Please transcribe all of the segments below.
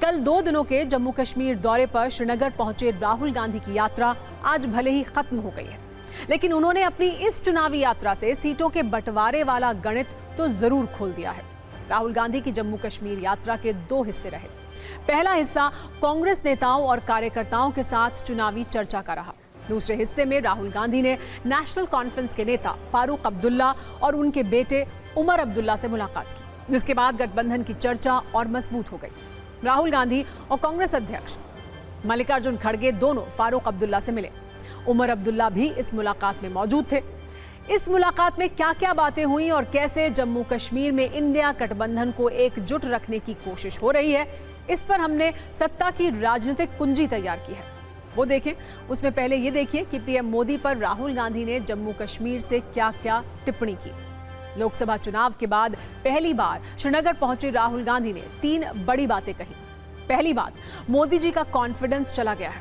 कल 2 दिनों के जम्मू कश्मीर दौरे पर श्रीनगर पहुंचे राहुल गांधी की यात्रा आज भले ही खत्म हो गई है, लेकिन उन्होंने अपनी इस चुनावी यात्रा से सीटों के बंटवारे वाला गणित तो जरूर खोल दिया है। राहुल गांधी की जम्मू कश्मीर यात्रा के 2 हिस्से रहे। पहला हिस्सा कांग्रेस नेताओं और कार्यकर्ताओं के साथ चुनावी चर्चा का रहा। दूसरे हिस्से में राहुल गांधी ने नेशनल कॉन्फ्रेंस के नेता फारूक अब्दुल्ला और उनके बेटे उमर अब्दुल्ला से मुलाकात की, जिसके बाद गठबंधन की चर्चा और मजबूत हो गई। राहुल गांधी और कांग्रेस अध्यक्ष मल्लिकार्जुन खड़गे दोनों फारूक अब्दुल्ला से मिले। उमर अब्दुल्ला भी इस मुलाकात में मौजूद थे। इस मुलाकात में क्या क्या बातें हुई और कैसे जम्मू कश्मीर में इंडिया गठबंधन को एकजुट रखने की कोशिश हो रही है, इस पर हमने सत्ता की राजनीतिक कुंजी तैयार की है, वो देखें। उसमें पहले ये देखिए कि पीएम मोदी पर राहुल गांधी ने जम्मू कश्मीर से क्या क्या टिप्पणी की। लोकसभा चुनाव के बाद पहली बार श्रीनगर पहुंचे राहुल गांधी ने 3 बड़ी बातें कही। पहली बात, मोदी जी का कॉन्फिडेंस चला गया है।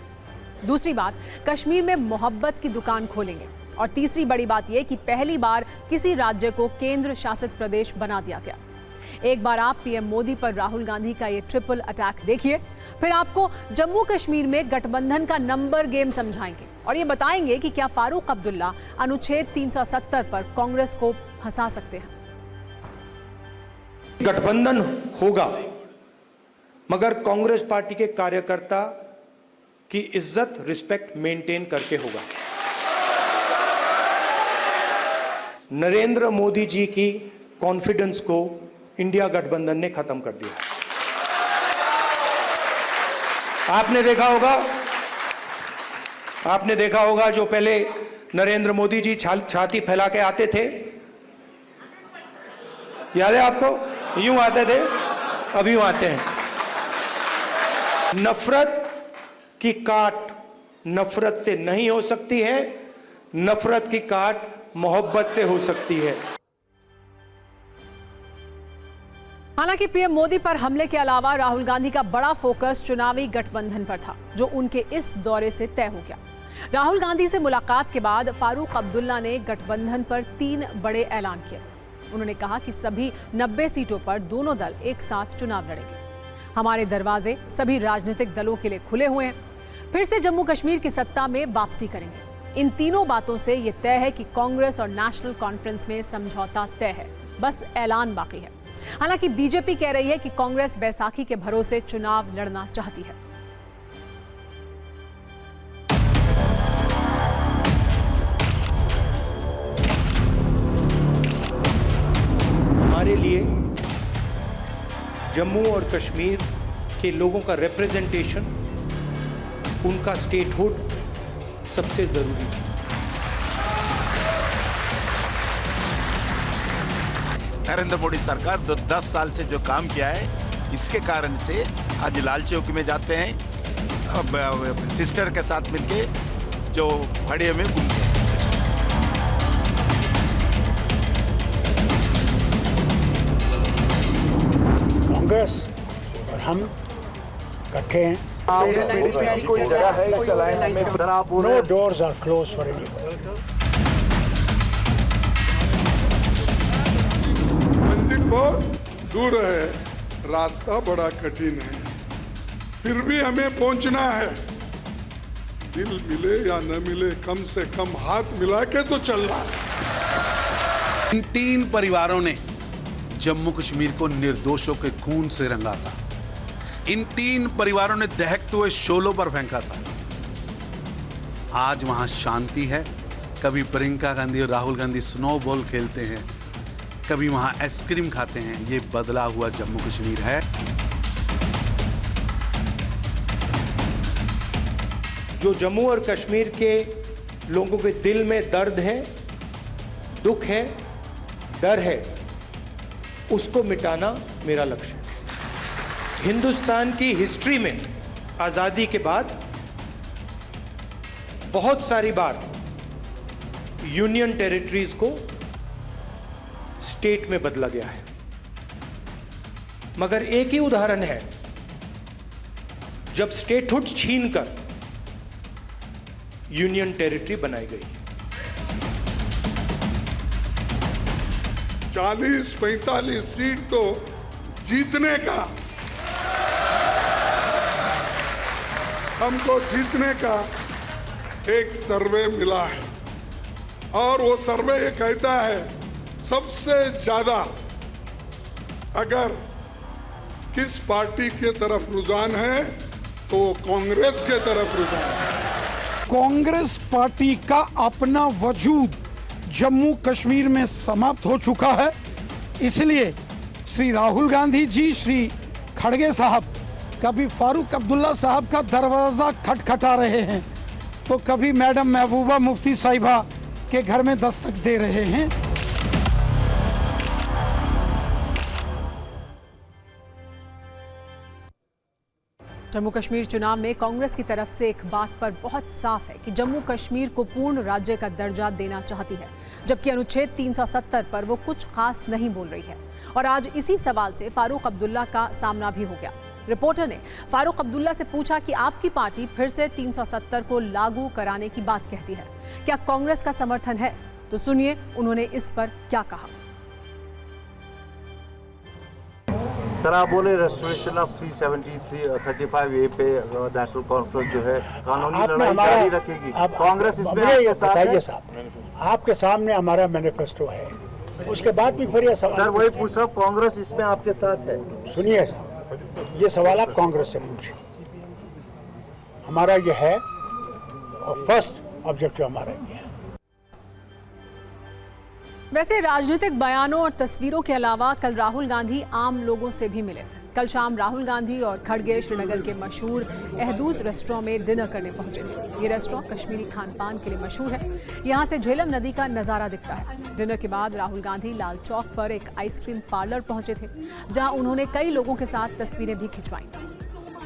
दूसरी बात, कश्मीर में मोहब्बत की दुकान खोलेंगे। और तीसरी बड़ी बात यह कि पहली बार किसी राज्य को केंद्र शासित प्रदेश बना दिया गया। एक बार आप पीएम मोदी पर राहुल गांधी का ये ट्रिपल अटैक देखिए, फिर आपको जम्मू कश्मीर में गठबंधन का नंबर गेम समझाएंगे और ये बताएंगे कि क्या फारूक अब्दुल्ला अनुच्छेद 370 पर कांग्रेस को फंसा सकते हैं। गठबंधन होगा, मगर कांग्रेस पार्टी के कार्यकर्ता की इज्जत, रिस्पेक्ट मेंटेन करके होगा। नरेंद्र मोदी जी की कॉन्फिडेंस को इंडिया गठबंधन ने खत्म कर दिया। आपने देखा होगा जो पहले नरेंद्र मोदी जी छाती फैला के आते थे, याद है आपको? यूं आते थे, अभी यूं आते हैं। नफरत की काट नफरत से नहीं हो सकती है, नफरत की काट मोहब्बत से हो सकती है। हालांकि पीएम मोदी पर हमले के अलावा राहुल गांधी का बड़ा फोकस चुनावी गठबंधन पर था, जो उनके इस दौरे से तय हो गया। राहुल गांधी से मुलाकात के बाद फारूक अब्दुल्ला ने गठबंधन पर 3 बड़े ऐलान किए। उन्होंने कहा कि सभी 90 सीटों पर दोनों दल एक साथ चुनाव लड़ेंगे। हमारे दरवाजे सभी राजनीतिक दलों के लिए खुले हुए हैं। फिर से जम्मू कश्मीर की सत्ता में वापसी करेंगे। इन तीनों बातों से यह तय है कि कांग्रेस और नेशनल कॉन्फ्रेंस में समझौता तय है, बस ऐलान बाकी है। हालांकि बीजेपी कह रही है कि कांग्रेस बैसाखी के भरोसे चुनाव लड़ना चाहती है। हमारे लिए जम्मू और कश्मीर के लोगों का रिप्रेजेंटेशन, उनका स्टेटहुड सबसे जरूरी चीज है। नरेंद्र मोदी सरकार 10 साल से जो काम किया है, इसके कारण से आज लाल चौक में जाते हैं, सिस्टर के साथ मिलके जो खड़े में घूमते हैं। कांग्रेस और हम इकट्ठे हैं। कोई जगह है इस अलायंस में? No doors are close for anyone. मंजिल बहुत दूर है, रास्ता बड़ा कठिन है, फिर भी हमें पहुंचना है। दिल मिले या न मिले, कम से कम हाथ मिला के तो चलना है। इन 3 परिवारों ने जम्मू कश्मीर को निर्दोषों के खून से रंगा था। इन 3 परिवारों ने दहकते हुए शोलों पर फेंका था। आज वहां शांति है। कभी प्रियंका गांधी और राहुल गांधी स्नोबॉल खेलते हैं, कभी वहां आइसक्रीम खाते हैं। ये बदला हुआ जम्मू कश्मीर है। जो जम्मू और कश्मीर के लोगों के दिल में दर्द है, दुख है, डर है, उसको मिटाना मेरा लक्ष्य है। हिंदुस्तान की हिस्ट्री में आजादी के बाद बहुत सारी बार यूनियन टेरिटरीज को स्टेट में बदला गया है, मगर एक ही उदाहरण है जब स्टेटहुड छीनकर यूनियन टेरिटरी बनाई गई। 40-45 सीट तो जीतने का हमको जीतने का एक सर्वे मिला है और वो सर्वे ये कहता है सबसे ज्यादा अगर किस पार्टी के तरफ रुझान है तो वो कांग्रेस के तरफ रुझान है। कांग्रेस पार्टी का अपना वजूद जम्मू कश्मीर में समाप्त हो चुका है, इसलिए श्री राहुल गांधी जी, श्री खड़गे साहब कभी फारूक अब्दुल्ला साहब का दरवाजा खटखटा रहे हैं तो कभी मैडम महबूबा मुफ्ती साहिबा के घर में दस्तक दे रहे हैं। जम्मू कश्मीर चुनाव में कांग्रेस की तरफ से एक बात पर बहुत साफ है कि जम्मू कश्मीर को पूर्ण राज्य का दर्जा देना चाहती है, जबकि अनुच्छेद 370 पर वो कुछ खास नहीं बोल रही है। और आज इसी सवाल से फारूक अब्दुल्ला का सामना भी हो गया। रिपोर्टर ने फारूक अब्दुल्ला से पूछा कि आपकी पार्टी फिर से 370 को लागू कराने की बात कहती है, क्या कांग्रेस का समर्थन है? तो सुनिए उन्होंने इस पर क्या कहा। सर, आप बोले रेस्टोरेशन ऑफ 335A पे नेशनल कॉन्फ्रेंस जो है कानूनी लड़ाई जारी रखेगी, कांग्रेस इसमें आपके साथ है? साहब, आपके सामने हमारा मैनिफेस्टो है, उसके बाद भी फिर ये सवाल। सर, वही पूछ रहा हूँ, कांग्रेस इसमें आपके साथ है? सुनिए साहब, ये सवाल आप कांग्रेस से पूछिए, हमारा ये है और फर्स्ट ऑब्जेक्टिव हमारा ये है। वैसे राजनीतिक बयानों और तस्वीरों के अलावा कल राहुल गांधी आम लोगों से भी मिले। कल शाम राहुल गांधी और खड़गे श्रीनगर के मशहूर एहदूस रेस्टोरेंट में डिनर करने पहुंचे थे। ये रेस्टोरेंट कश्मीरी खान पान के लिए मशहूर है। यहाँ से झेलम नदी का नज़ारा दिखता है। डिनर के बाद राहुल गांधी लाल चौक पर एक आइसक्रीम पार्लर पहुंचे थे, जहां उन्होंने कई लोगों के साथ तस्वीरें भी खिंचवाई।